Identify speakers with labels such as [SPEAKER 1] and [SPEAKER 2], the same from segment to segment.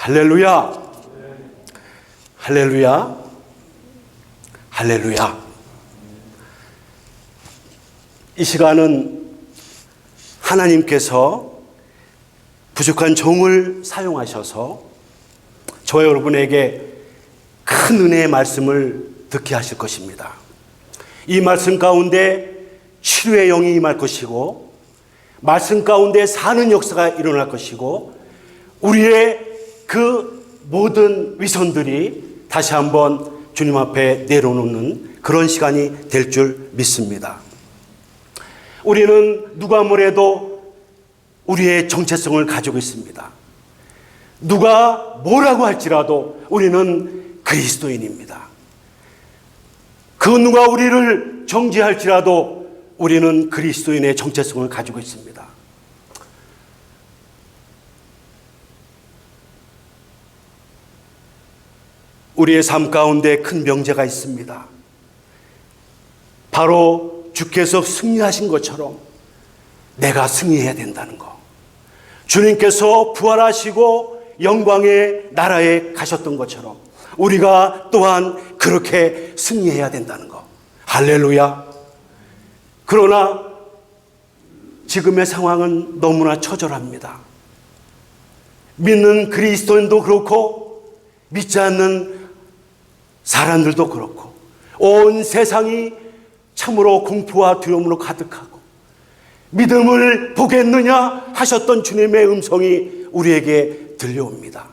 [SPEAKER 1] 할렐루야. 할렐루야. 할렐루야. 이 시간은 하나님께서 부족한 종을 사용하셔서 저와 여러분에게 큰 은혜의 말씀을 듣게 하실 것입니다. 이 말씀 가운데 치료의 영이 임할 것이고, 말씀 가운데 사는 역사가 일어날 것이고, 우리의 그 모든 위선들이 다시 한번 주님 앞에 내려놓는 그런 시간이 될 줄 믿습니다. 우리는 누가 뭐래도 우리의 정체성을 가지고 있습니다. 누가 뭐라고 할지라도 우리는 그리스도인입니다. 그 누가 우리를 정죄할지라도 우리는 그리스도인의 정체성을 가지고 있습니다. 우리의 삶 가운데 큰 명제가 있습니다. 바로 주께서 승리하신 것처럼 내가 승리해야 된다는 것. 주님께서 부활하시고 영광의 나라에 가셨던 것처럼 우리가 또한 그렇게 승리해야 된다는 것. 할렐루야. 그러나 지금의 상황은 너무나 처절합니다. 믿는 그리스도인도 그렇고 믿지 않는 사람들도 그렇고 온 세상이 참으로 공포와 두려움으로 가득하고, 믿음을 보겠느냐 하셨던 주님의 음성이 우리에게 들려옵니다.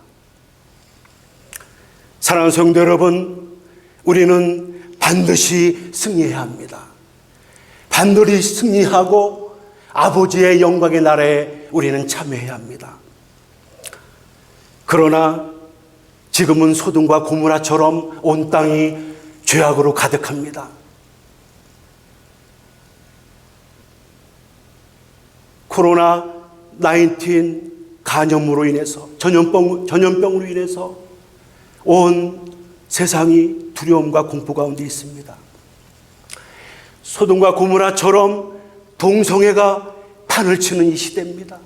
[SPEAKER 1] 사랑하는 성도 여러분, 우리는 반드시 승리해야 합니다. 반드시 승리하고 아버지의 영광의 나라에 우리는 참여해야 합니다. 그러나 지금은 소돔과 고모라처럼 온 땅이 죄악으로 가득합니다. 코로나19 간염으로 인해서, 전염병으로 인해서 온 세상이 두려움과 공포 가운데 있습니다. 소돔과 고모라처럼 동성애가 판을 치는 이 시대입니다.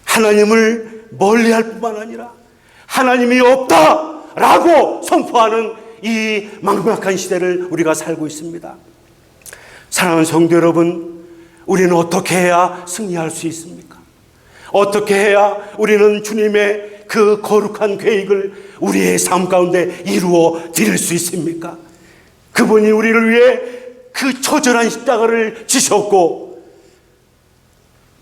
[SPEAKER 1] 하나님을 멀리할 뿐만 아니라 하나님이 없다라고 선포하는 이 막막한 시대를 우리가 살고 있습니다. 사랑하는 성도 여러분, 우리는 어떻게 해야 승리할 수 있습니까? 어떻게 해야 우리는 주님의 그 거룩한 계획을 우리의 삶 가운데 이루어 드릴 수 있습니까? 그분이 우리를 위해 그 처절한 십자가를 지셨고,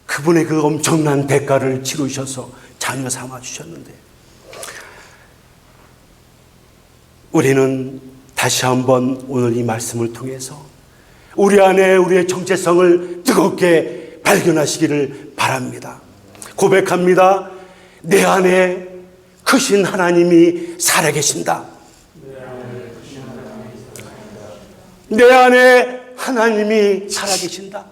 [SPEAKER 1] 그분의 그 엄청난 대가를 치르셔서 자녀 삼아 주셨는데, 우리는 다시 한번 오늘 이 말씀을 통해서 우리 안에 우리의 정체성을 뜨겁게 발견하시기를 바랍니다. 고백합니다. 내 안에 크신 하나님이 살아계신다. 내 안에 하나님이 살아계신다.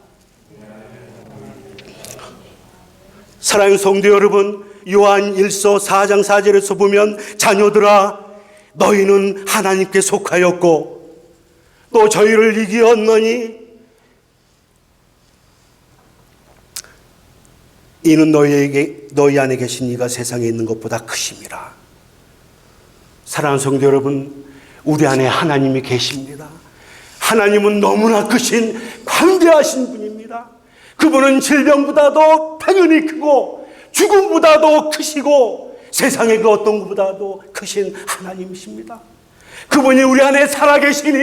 [SPEAKER 1] 사랑하는 성도 여러분, 요한 1서 4장 4절에서 보면, 자녀들아 너희는 하나님께 속하였고 또 저희를 이기었느니 이는 너희 안에 계신 이가 세상에 있는 것보다 크심이라. 사랑하는 성도 여러분, 우리 안에 하나님이 계십니다. 하나님은 너무나 크신 광대하신 분입니다. 그분은 질병보다도 당연히 크고 죽음보다도 크시고 세상의 그 어떤 것보다도 크신 하나님이십니다. 그분이 우리 안에 살아계시니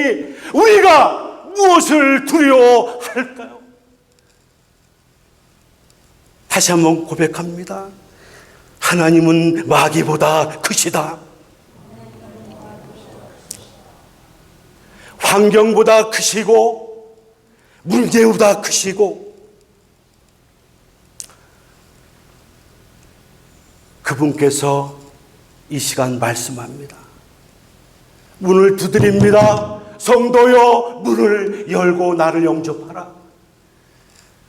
[SPEAKER 1] 우리가 무엇을 두려워할까요? 다시 한번 고백합니다. 하나님은 마귀보다 크시다. 환경보다 크시고 문제보다 크시고, 그분께서 이 시간 말씀합니다. 문을 두드립니다. 성도여, 문을 열고 나를 영접하라.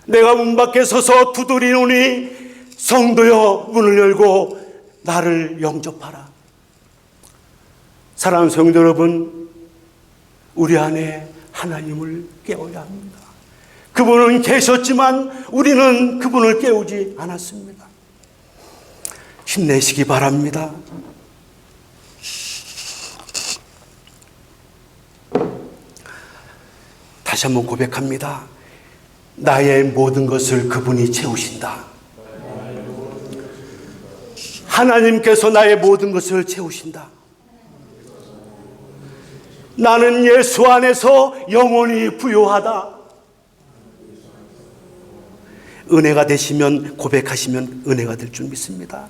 [SPEAKER 1] 내가 문 밖에 서서 두드리노니 성도여, 문을 열고 나를 영접하라. 사랑하는 성도 여러분, 우리 안에 하나님을 깨워야 합니다. 그분은 계셨지만 우리는 그분을 깨우지 않았습니다. 힘내시기 바랍니다. 다시 한번 고백합니다. 나의 모든 것을 그분이 채우신다. 하나님께서 나의 모든 것을 채우신다. 나는 예수 안에서 영원히 부요하다. 은혜가 되시면, 고백하시면 은혜가 될 줄 믿습니다.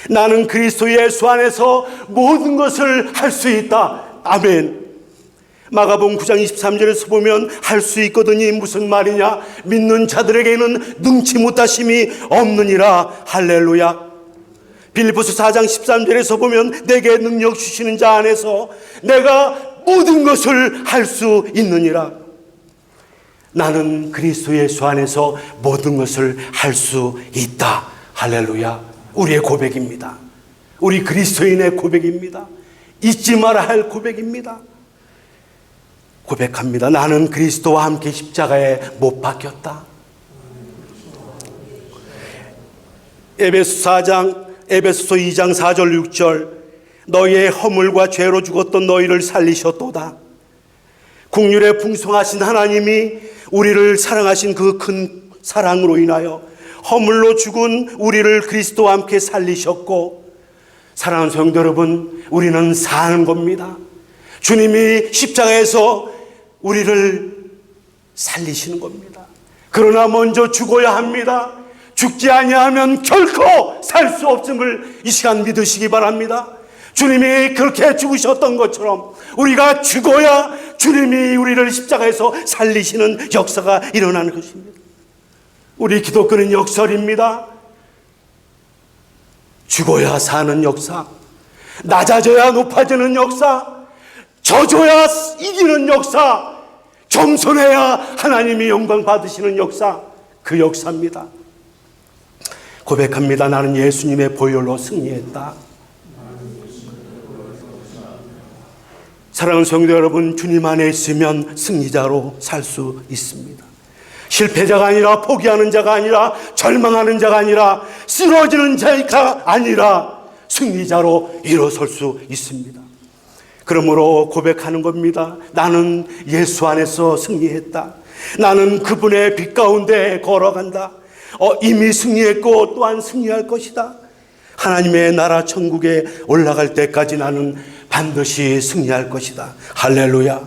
[SPEAKER 1] 나는 그리스도 예수 안에서 모든 것을 할 수 있다. 아멘. 마가복음 9장 23절에서 보면 할 수 있거든이 무슨 말이냐? 믿는 자들에게는 능치 못하심이 없느니라. 할렐루야. 빌립보서 4장 13절에서 보면 내게 능력 주시는 자 안에서 내가 모든 것을 할 수 있느니라. 나는 그리스도 예수 안에서 모든 것을 할 수 있다. 할렐루야. 우리의 고백입니다. 우리 그리스도인의 고백입니다. 잊지 말아야 할 고백입니다. 고백합니다. 나는 그리스도와 함께 십자가에 못 박혔다. 에베소서 2장 4절 6절 너희의 허물과 죄로 죽었던 너희를 살리셨도다. 긍휼에 풍성하신 하나님이 우리를 사랑하신 그 큰 사랑으로 인하여 허물로 죽은 우리를 그리스도와 함께 살리셨고, 사랑하는 성도 여러분, 우리는 사는 겁니다. 주님이 십자가에서 우리를 살리시는 겁니다. 그러나 먼저 죽어야 합니다. 죽지 아니하면 결코 살 수 없음을 이 시간 믿으시기 바랍니다. 주님이 그렇게 죽으셨던 것처럼 우리가 죽어야 주님이 우리를 십자가에서 살리시는 역사가 일어나는 것입니다. 우리 기독교는 역설입니다. 죽어야 사는 역사, 낮아져야 높아지는 역사, 져줘야 이기는 역사, 겸손해야 하나님이 영광 받으시는 역사, 그 역사입니다. 고백합니다. 나는 예수님의 보혈로 승리했다. 사랑하는 성도 여러분, 주님 안에 있으면 승리자로 살 수 있습니다. 실패자가 아니라, 포기하는 자가 아니라, 절망하는 자가 아니라, 쓰러지는 자가 아니라 승리자로 일어설 수 있습니다. 그러므로 고백하는 겁니다. 나는 예수 안에서 승리했다. 나는 그분의 빛 가운데 걸어간다. 이미 승리했고 또한 승리할 것이다. 하나님의 나라 천국에 올라갈 때까지 나는 반드시 승리할 것이다. 할렐루야.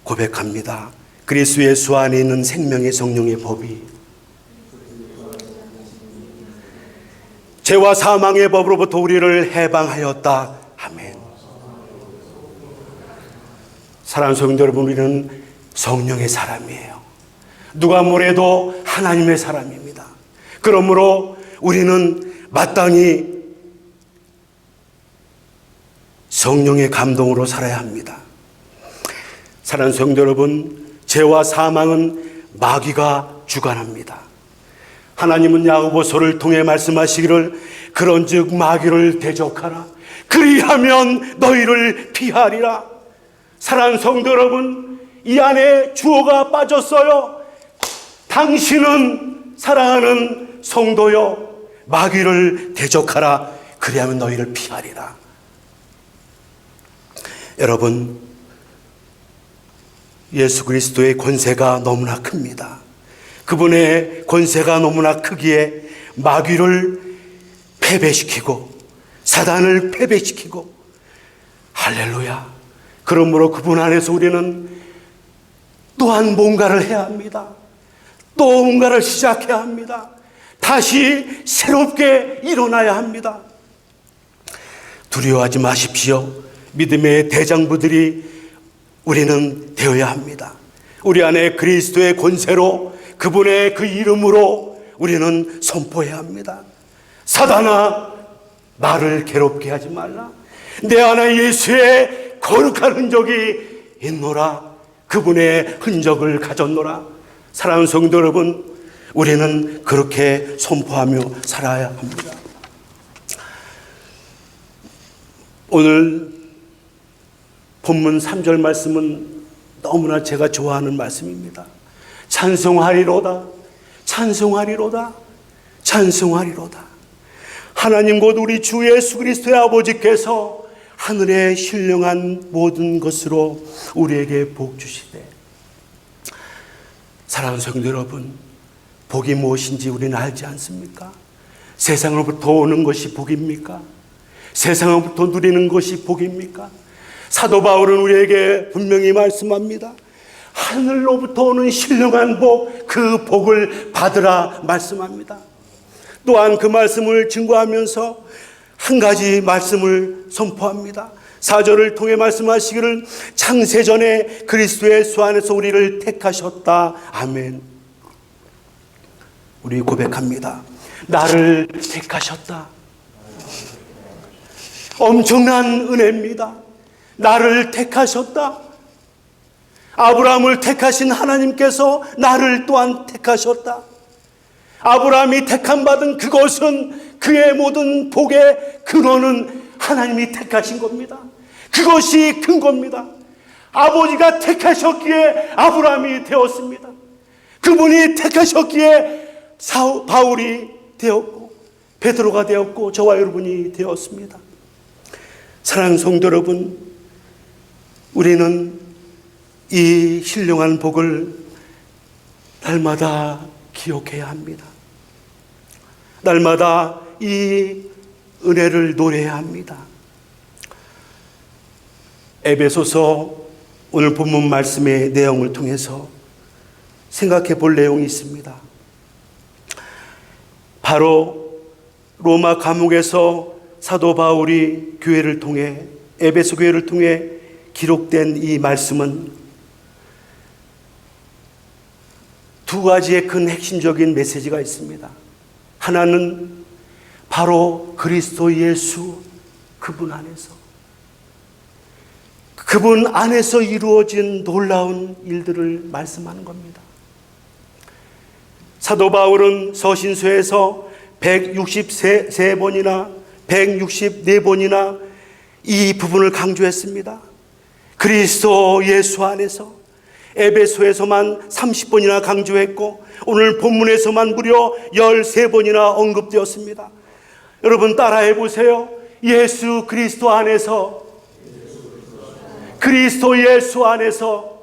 [SPEAKER 1] 고백합니다. 그리스도 예수 안에 있는 생명의 성령의 법이 죄와 사망의 법으로부터 우리를 해방하였다. 아멘. 사랑하는 성도 여러분, 우리는 성령의 사람이에요. 누가 뭐래도 하나님의 사람입니다. 그러므로 우리는 마땅히 성령의 감동으로 살아야 합니다. 사랑하는 성도 여러분, 죄와 사망은 마귀가 주관합니다. 하나님은 야고보서를 통해 말씀하시기를 그런즉 마귀를 대적하라. 그리하면 너희를 피하리라. 사랑하는 성도 여러분, 이 안에 주어가 빠졌어요. 당신은 사랑하는 성도여, 마귀를 대적하라. 그리하면 너희를 피하리라. 여러분, 예수 그리스도의 권세가 너무나 큽니다. 그분의 권세가 너무나 크기에 마귀를 패배시키고 사단을 패배시키고, 할렐루야. 그러므로 그분 안에서 우리는 또한 뭔가를 해야 합니다. 또 뭔가를 시작해야 합니다. 다시 새롭게 일어나야 합니다. 두려워하지 마십시오. 믿음의 대장부들이 우리는 되어야 합니다. 우리 안에 그리스도의 권세로, 그분의 그 이름으로 우리는 선포해야 합니다. 사단아, 나를 괴롭게 하지 말라. 내 안에 예수의 거룩한 흔적이 있노라. 그분의 흔적을 가졌노라. 사랑하는 성도 여러분, 우리는 그렇게 선포하며 살아야 합니다. 오늘 본문 3절 말씀은 너무나 제가 좋아하는 말씀입니다. 찬송하리로다, 찬송하리로다. 찬송하리로다. 하나님 곧 우리 주 예수 그리스도의 아버지께서 하늘에 신령한 모든 것으로 우리에게 복 주시되. 사랑하는 성도 여러분, 복이 무엇인지 우리는 알지 않습니까? 세상으로부터 오는 것이 복입니까? 세상으로부터 누리는 것이 복입니까? 사도 바울은 우리에게 분명히 말씀합니다. 하늘로부터 오는 신령한 복, 그 복을 받으라 말씀합니다. 또한 그 말씀을 증거하면서 한 가지 말씀을 선포합니다. 4절을 통해 말씀하시기를 창세전에 그리스도 예수 안에서 우리를 택하셨다. 아멘. 우리 고백합니다. 나를 택하셨다. 엄청난 은혜입니다. 나를 택하셨다. 아브라함을 택하신 하나님께서 나를 또한 택하셨다. 아브라함이 택함받은 그것은 그의 모든 복의 근원은 하나님이 택하신 겁니다. 그것이 근거입니다. 아버지가 택하셨기에 아브라함이 되었습니다. 그분이 택하셨기에 바울이 되었고 베드로가 되었고 저와 여러분이 되었습니다. 사랑하는 성도 여러분, 우리는 이 신령한 복을 날마다 기억해야 합니다. 날마다 이 은혜를 노래해야 합니다. 에베소서 오늘 본문 말씀의 내용을 통해서 생각해 볼 내용이 있습니다. 바로 로마 감옥에서 사도 바울이 교회를 통해, 에베소 교회를 통해 기록된 이 말씀은 두 가지의 큰 핵심적인 메시지가 있습니다. 하나는 바로 그리스도 예수, 그분 안에서 이루어진 놀라운 일들을 말씀하는 겁니다. 사도 바울은 서신서에서 163번이나 164번이나 이 부분을 강조했습니다. 그리스도 예수 안에서. 에베소에서만 30번이나 강조했고 오늘 본문에서만 무려 13번이나 언급되었습니다. 여러분 따라해 보세요. 예수 그리스도 안에서, 그리스도 예수 안에서.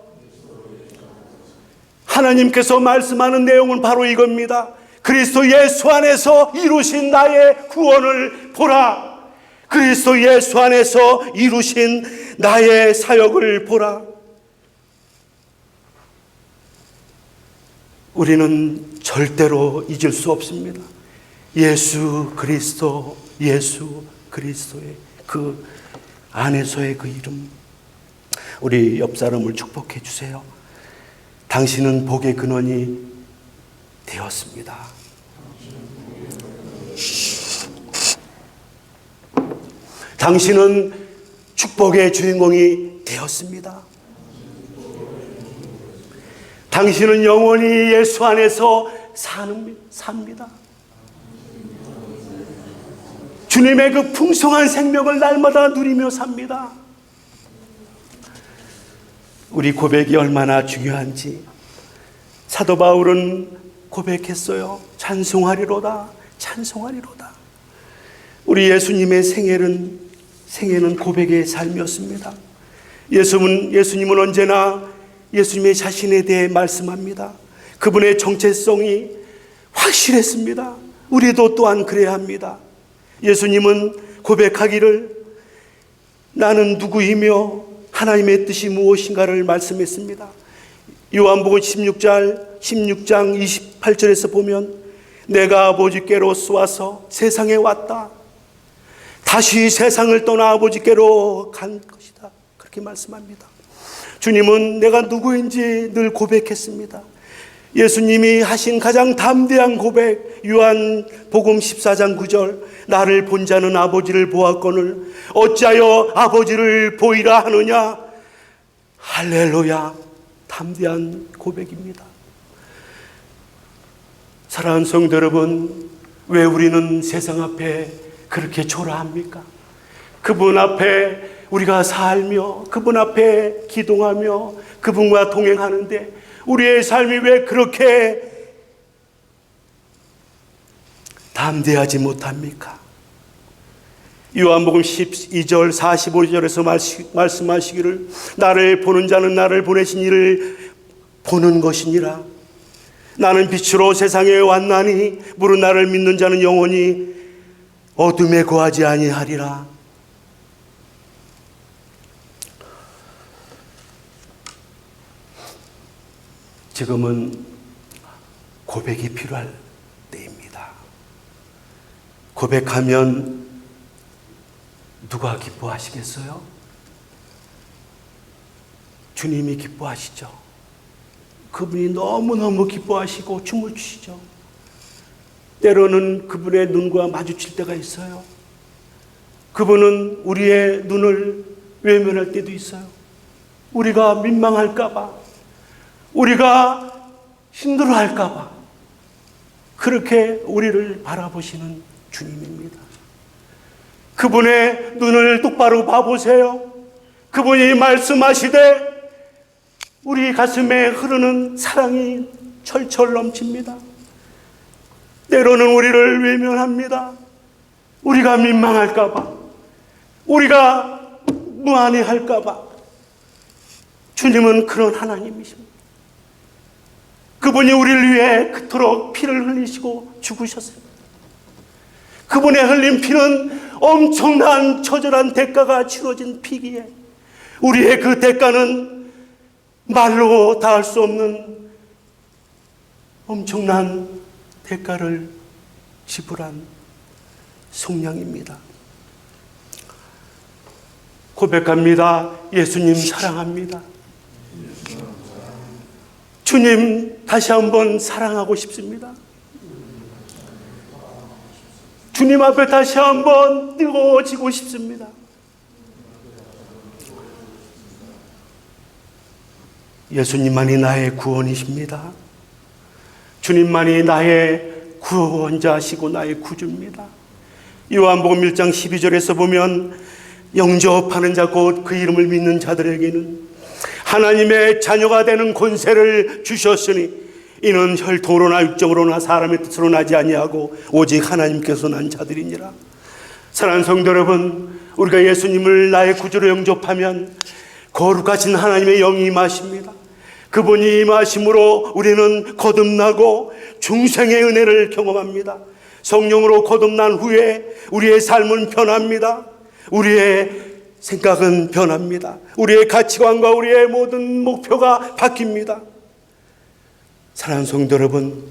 [SPEAKER 1] 하나님께서 말씀하는 내용은 바로 이겁니다. 그리스도 예수 안에서 이루신 나의 구원을 보라. 그리스도 예수 안에서 이루신 나의 사역을 보라. 우리는 절대로 잊을 수 없습니다. 예수 그리스도의 그 안에서의 그 이름. 우리 옆 사람을 축복해 주세요. 당신은 복의 근원이 되었습니다. 당신은 축복의 주인공이 되었습니다. 당신은 영원히 예수 안에서 삽니다. 주님의 그 풍성한 생명을 날마다 누리며 삽니다. 우리 고백이 얼마나 중요한지 사도 바울은 고백했어요. 찬송하리로다, 찬송하리로다. 우리 예수님의 생애는 고백의 삶이었습니다. 예수님은 언제나 예수님의 자신에 대해 말씀합니다. 그분의 정체성이 확실했습니다. 우리도 또한 그래야 합니다. 예수님은 고백하기를 나는 누구이며 하나님의 뜻이 무엇인가를 말씀했습니다. 요한복음 16장 28절에서 보면 내가 아버지께로 쏘아서 세상에 왔다. 다시 세상을 떠나 아버지께로 간 것이다. 그렇게 말씀합니다. 주님은 내가 누구인지 늘 고백했습니다. 예수님이 하신 가장 담대한 고백, 요한복음 14장 9절, 나를 본 자는 아버지를 보았거늘 어찌하여 아버지를 보이라 하느냐. 할렐루야. 담대한 고백입니다. 사랑하는 성도 여러분, 왜 우리는 세상 앞에 그렇게 초라합니까? 그분 앞에 우리가 살며 그분 앞에 기도하며 그분과 동행하는데 우리의 삶이 왜 그렇게 담대하지 못합니까? 요한복음 12절 45절에서 말씀하시기를 나를 보는 자는 나를 보내신 이를 보는 것이니라. 나는 빛으로 세상에 왔나니 무릇 나를 믿는 자는 영원히 어둠에 거하지 아니하리라. 지금은 고백이 필요할 때입니다. 고백하면 누가 기뻐하시겠어요? 주님이 기뻐하시죠. 그분이 너무너무 기뻐하시고 춤을 추시죠. 때로는 그분의 눈과 마주칠 때가 있어요. 그분은 우리의 눈을 외면할 때도 있어요. 우리가 민망할까봐, 우리가 힘들어할까봐 그렇게 우리를 바라보시는 주님입니다. 그분의 눈을 똑바로 봐보세요. 그분이 말씀하시되 우리 가슴에 흐르는 사랑이 철철 넘칩니다. 때로는 우리를 외면합니다. 우리가 민망할까봐, 우리가 무안해할까봐. 주님은 그런 하나님이십니다. 그분이 우리를 위해 그토록 피를 흘리시고 죽으셨어요. 그분의 흘린 피는 엄청난 처절한 대가가 치러진 피기에 우리의 그 대가는 말로 다할 수 없는 엄청난 대가를 지불한 속량입니다. 고백합니다. 예수님 사랑합니다. 주님 다시 한번 사랑하고 싶습니다. 주님 앞에 다시 한번 뜨거워지고 싶습니다. 예수님만이 나의 구원이십니다. 주님만이 나의 구원자시고 나의 구주입니다. 요한복음 1장 12절에서 보면 영접하는 자 곧 그 이름을 믿는 자들에게는 하나님의 자녀가 되는 권세를 주셨으니 이는 혈통으로나 육정으로나 사람의 뜻으로 나지 아니하고 오직 하나님께서 난 자들이니라. 사랑하는 성도 여러분, 우리가 예수님을 나의 구주로 영접하면 거룩하신 하나님의 영이 임하십니다. 그분이 임하심으로 우리는 거듭나고 중생의 은혜를 경험합니다. 성령으로 거듭난 후에 우리의 삶은 변합니다. 우리의 생각은 변합니다. 우리의 가치관과 우리의 모든 목표가 바뀝니다. 사랑하는 성도 여러분,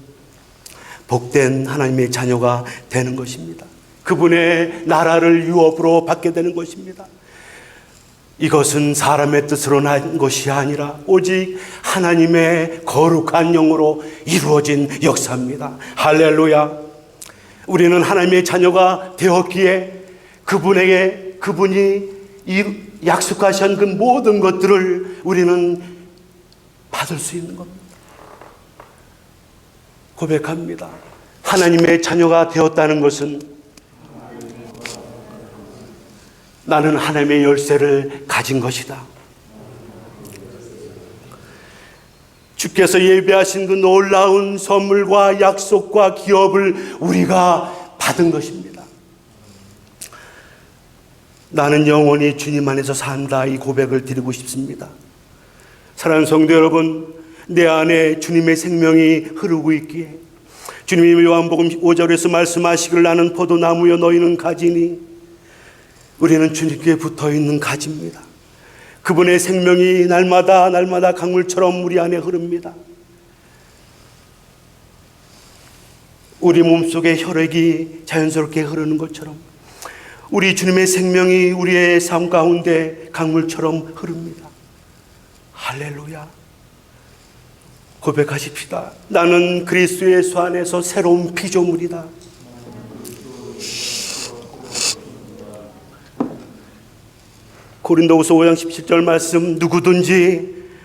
[SPEAKER 1] 복된 하나님의 자녀가 되는 것입니다. 그분의 나라를 유업으로 받게 되는 것입니다. 이것은 사람의 뜻으로 난 것이 아니라 오직 하나님의 거룩한 영으로 이루어진 역사입니다. 할렐루야. 우리는 하나님의 자녀가 되었기에 그분이 약속하신 그 모든 것들을 우리는 받을 수 있는 겁니다. 고백합니다. 하나님의 자녀가 되었다는 것은 나는 하나님의 열쇠를 가진 것이다. 주께서 예비하신 그 놀라운 선물과 약속과 기업을 우리가 받은 것입니다. 나는 영원히 주님 안에서 산다, 이 고백을 드리고 싶습니다. 사랑하는 성도 여러분, 내 안에 주님의 생명이 흐르고 있기에 주님이 요한복음 5절에서 말씀하시기를 나는 포도나무여 너희는 가지니, 우리는 주님께 붙어있는 가지입니다. 그분의 생명이 날마다 강물처럼 우리 안에 흐릅니다. 우리 몸속에 혈액이 자연스럽게 흐르는 것처럼 우리 주님의 생명이 우리의 삶 가운데 강물처럼 흐릅니다. 할렐루야. 고백하십시다. 나는 그리스도 예수 안에서 새로운 피조물이다. 고린도후서 5장 17절 말씀,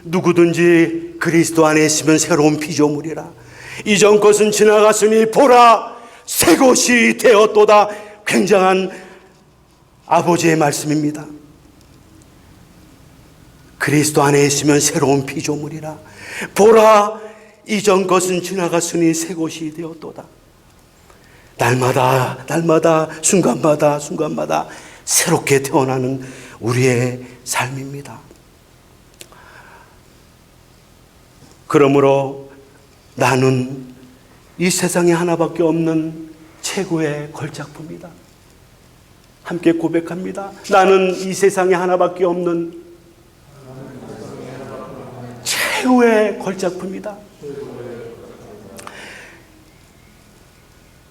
[SPEAKER 1] 누구든지 그리스도 안에 있으면 새로운 피조물이라. 이전 것은 지나갔으니 보라 새 것이 되었도다. 굉장한 아버지의 말씀입니다. 그리스도 안에 있으면 새로운 피조물이라. 보라 이전 것은 지나갔으니 새 것이 되었도다. 날마다 순간마다 새롭게 태어나는 우리의 삶입니다. 그러므로 나는 이 세상에 하나밖에 없는 최고의 걸작품이다. 함께 고백합니다. 나는 이 세상에 하나밖에 없는 최후의 걸작품이다.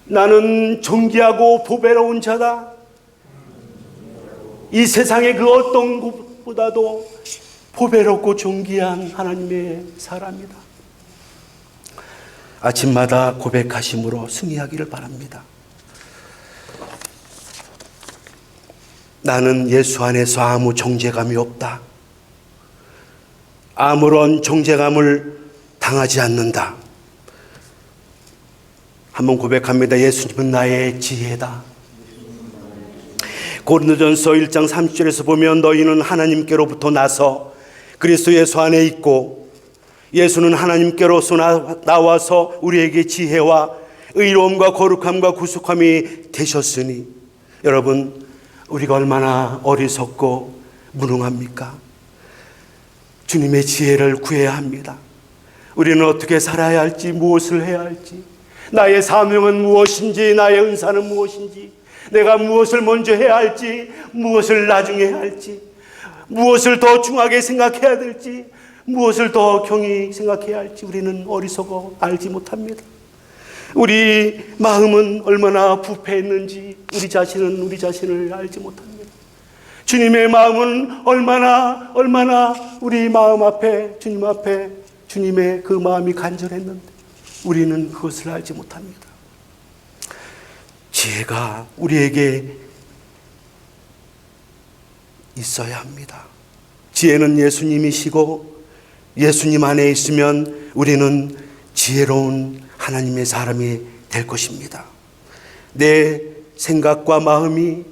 [SPEAKER 1] 나는 존귀하고 보배로운 자다. 이 세상의 그 어떤 것보다도 보배롭고 존귀한 하나님의 사람이다. 아침마다 고백하심으로 승리하기를 바랍니다. 나는 예수 안에서 아무 정죄감이 없다. 아무런 정죄감을 당하지 않는다. 한번 고백합니다. 예수님은 나의 지혜다. 고린도전서 1장 30절에서 보면 너희는 하나님께로부터 나서 그리스도 예수 안에 있고 예수는 하나님께로서 나와서 우리에게 지혜와 의로움과 거룩함과 구속함이 되셨으니. 여러분, 우리가 얼마나 어리석고 무능합니까? 주님의 지혜를 구해야 합니다. 우리는 어떻게 살아야 할지, 무엇을 해야 할지, 나의 사명은 무엇인지, 나의 은사는 무엇인지, 내가 무엇을 먼저 해야 할지, 무엇을 나중에 해야 할지, 무엇을 더 중하게 생각해야 될지, 무엇을 더 경히 생각해야 할지 우리는 어리석어 알지 못합니다. 우리 마음은 얼마나 부패했는지 우리 자신은 우리 자신을 알지 못합니다. 주님의 마음은 얼마나 우리 마음 앞에, 주님 앞에 주님의 그 마음이 간절했는데 우리는 그것을 알지 못합니다. 지혜가 우리에게 있어야 합니다. 지혜는 예수님이시고 예수님 안에 있으면 우리는 지혜로운 하나님의 사람이 될 것입니다. 내 생각과 마음이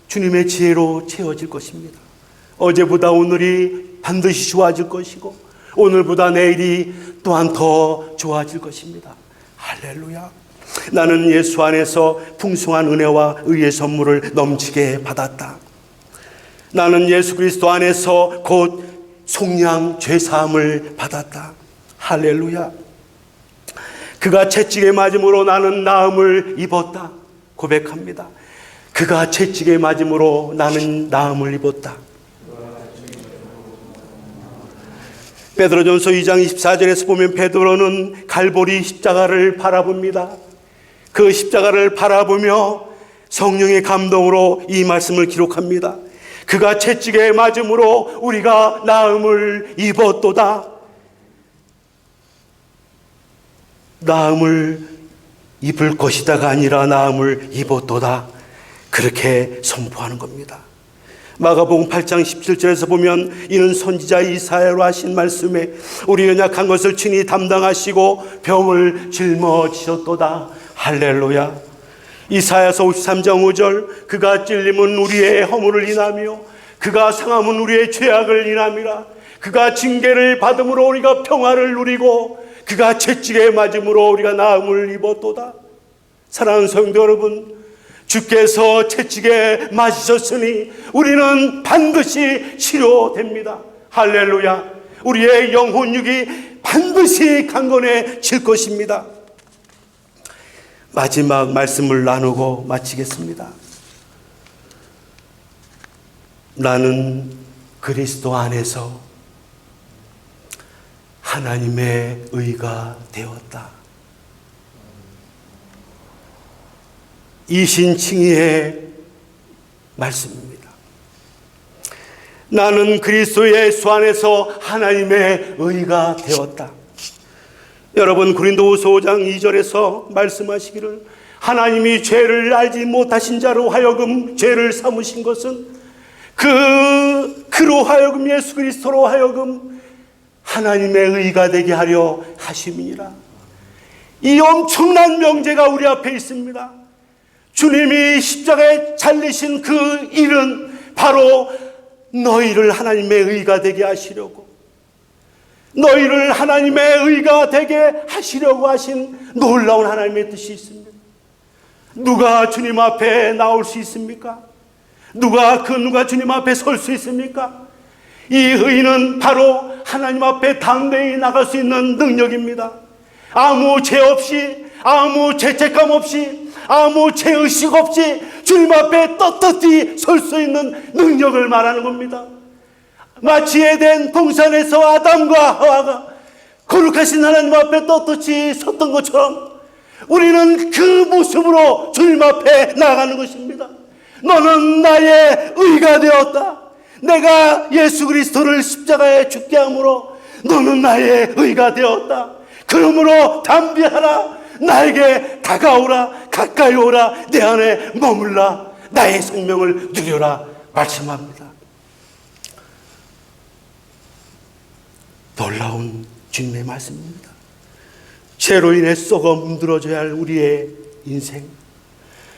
[SPEAKER 1] 주님의 지혜로 채워질 것입니다. 어제보다 오늘이 반드시 좋아질 것이고 오늘보다 내일이 또한 더 좋아질 것입니다. 할렐루야. 나는 예수 안에서 풍성한 은혜와 의의 선물을 넘치게 받았다. 나는 예수 그리스도 안에서 곧 속량 죄사함을 받았다. 할렐루야. 그가 채찍에 맞음으로 나는 나음을 입었다. 고백합니다. 그가 채찍에 맞음으로 나는 나음을 입었다. 베드로전서 2장 24절에서 보면 베드로는 갈보리 십자가를 바라봅니다. 그 십자가를 바라보며 성령의 감동으로 이 말씀을 기록합니다. 그가 채찍에 맞음으로 우리가 나음을 입었도다. 나음을 입을 것이다가 아니라 나음을 입었도다. 그렇게 선포하는 겁니다. 마가복음 8장 17절에서 보면 이는 선지자 이사야로 하신 말씀에 우리 연약한 것을 친히 담당하시고 병을 짊어지셨도다. 할렐루야. 이사야서 53장 5절 그가 찔림은 우리의 허물을 인하며 그가 상함은 우리의 죄악을 인함이라. 그가 징계를 받음으로 우리가 평화를 누리고 그가 채찍에 맞음으로 우리가 나음을 입었도다. 사랑하는 성도 여러분, 주께서 채찍에 맞으셨으니 우리는 반드시 치료됩니다. 할렐루야. 우리의 영혼육이 반드시 강건해질 것입니다. 마지막 말씀을 나누고 마치겠습니다. 나는 그리스도 안에서 하나님의 의가 되었다. 이신칭의의 말씀입니다. 나는 그리스도 예수 안에서 하나님의 의가 되었다. 여러분, 고린도후서 5장 2절에서 말씀하시기를 하나님이 죄를 알지 못하신 자로 하여금 죄를 삼으신 것은 그로 하여금 예수 그리스도로 하여금 하나님의 의가 되게 하려 하심이니라. 이 엄청난 명제가 우리 앞에 있습니다. 주님이 십자가에 잘리신 그 일은 바로 너희를 하나님의 의가 되게 하시려고, 너희를 하나님의 의가 되게 하시려고 하신 놀라운 하나님의 뜻이 있습니다. 누가 주님 앞에 나올 수 있습니까? 누가 주님 앞에 설 수 있습니까? 이 의인은 바로 하나님 앞에 담대히 나갈 수 있는 능력입니다. 아무 죄 없이, 아무 죄책감 없이, 아무 죄의식 없이 주님 앞에 떳떳히 설 수 있는 능력을 말하는 겁니다. 마치 에덴 동산에서 아담과 하와가 거룩하신 하나님 앞에 떳떳이 섰던 것처럼 우리는 그 모습으로 주님 앞에 나가는 것입니다. 너는 나의 의가 되었다. 내가 예수 그리스도를 십자가에 죽게 함으로 너는 나의 의가 되었다. 그러므로 담대하라. 나에게 다가오라. 가까이 오라. 내 안에 머물라. 나의 생명을 누려라. 말씀합니다. 놀라운 주님의 말씀입니다. 죄로 인해 썩어 문드러져야 할 우리의 인생,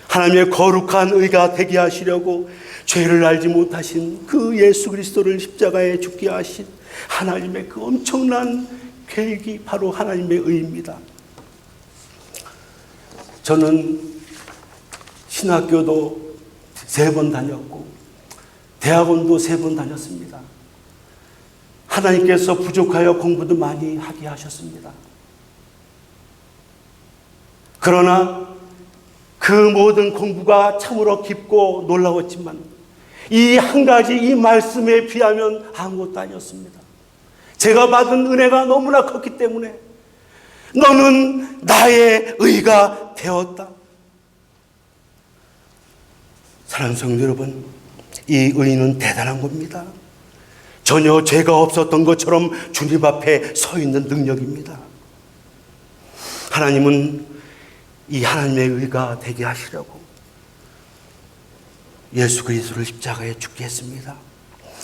[SPEAKER 1] 하나님의 거룩한 의가 되게 하시려고 죄를 알지 못하신 그 예수 그리스도를 십자가에 죽게 하신 하나님의 그 엄청난 계획이 바로 하나님의 의입니다. 저는 신학교도 3번 다녔고 대학원도 3번 다녔습니다. 하나님께서 부족하여 공부도 많이 하게 하셨습니다. 그러나 그 모든 공부가 참으로 깊고 놀라웠지만 이 한 가지 이 말씀에 비하면 아무것도 아니었습니다. 제가 받은 은혜가 너무나 컸기 때문에 너는 나의 의가 되었다. 사랑하는 성도 여러분, 이 의는 대단한 겁니다. 전혀 죄가 없었던 것처럼 주님 앞에 서 있는 능력입니다. 하나님은 이 하나님의 의가 되게 하시려고 예수 그리스도를 십자가에 죽게 했습니다.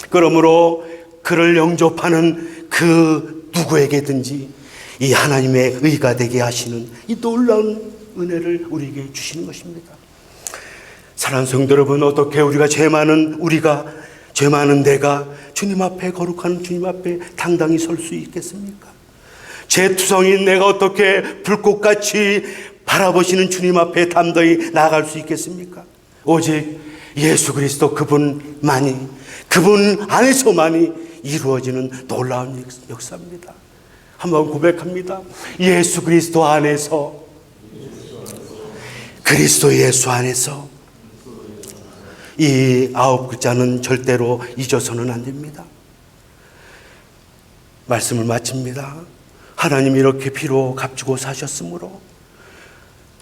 [SPEAKER 1] 그러므로 그를 영접하는 그 누구에게든지 이 하나님의 의가 되게 하시는 이 놀라운 은혜를 우리에게 주시는 것입니다. 사랑하는 성도 여러분, 어떻게 우리가 죄 많은 내가 주님 앞에, 거룩한 주님 앞에 당당히 설 수 있겠습니까? 죄투성인 내가 어떻게 불꽃같이 바라보시는 주님 앞에 담대히 나아갈 수 있겠습니까? 오직 예수 그리스도 그분 안에서만이 이루어지는 놀라운 역사입니다. 한번 고백합니다. 예수 그리스도 안에서, 그리스도 예수 안에서. 이 9글자는 절대로 잊어서는 안 됩니다. 말씀을 마칩니다. 하나님이 이렇게 피로 값주고 사셨으므로,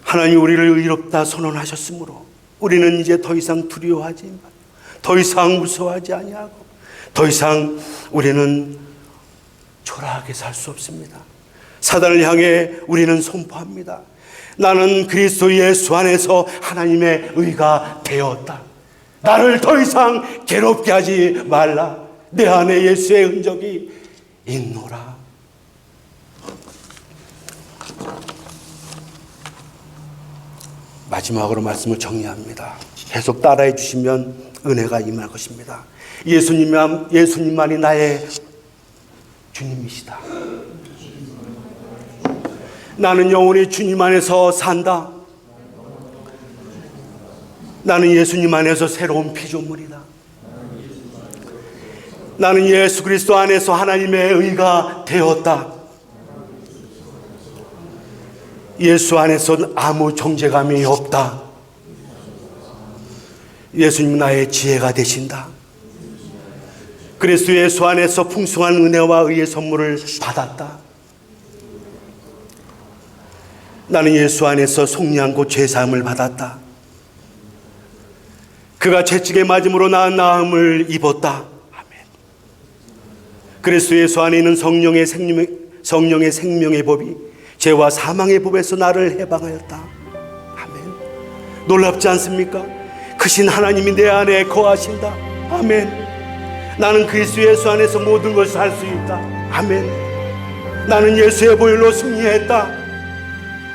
[SPEAKER 1] 하나님 우리를 의롭다 선언하셨으므로 우리는 이제 더 이상 두려워하지 말고, 더 이상 무서워하지 아니하고, 더 이상 우리는 초라하게 살 수 없습니다. 사단을 향해 우리는 선포합니다. 나는 그리스도 예수 안에서 하나님의 의가 되었다. 나를 더 이상 괴롭게 하지 말라. 내 안에 예수의 흔적이 있노라. 마지막으로 말씀을 정리합니다. 계속 따라해 주시면 은혜가 임할 것입니다. 예수님만이 나의 주님이시다. 나는 영원히 주님 안에서 산다. 나는 예수님 안에서 새로운 피조물이다. 나는 예수 그리스도 안에서 하나님의 의가 되었다. 예수 안에서는 아무 정죄감이 없다. 예수님 나의 지혜가 되신다. 그리스도 예수 안에서 풍성한 은혜와 의의 선물을 받았다. 나는 예수 안에서 속량고 죄사함을 받았다. 그가 채찍에 맞음으로 나은 나음을 입었다. 아멘. 그리스도 예수 안에 있는 성령의 생명의 법이 죄와 사망의 법에서 나를 해방하였다. 아멘. 놀랍지 않습니까? 크신 하나님이 내 안에 거하신다. 아멘. 나는 그리스도 예수 안에서 모든 것을 할 수 있다. 아멘. 나는 예수의 보혈로 승리했다.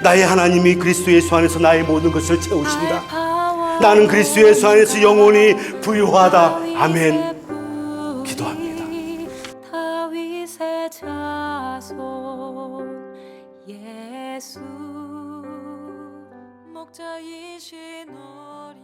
[SPEAKER 1] 나의 하나님이 그리스도 예수 안에서 나의 모든 것을 채우신다. 나는 그리스도 예수 안에서 영원히 부유하다. 아멘. 기도합니다.
[SPEAKER 2] 다윗의 자손 예수 목자이신 어린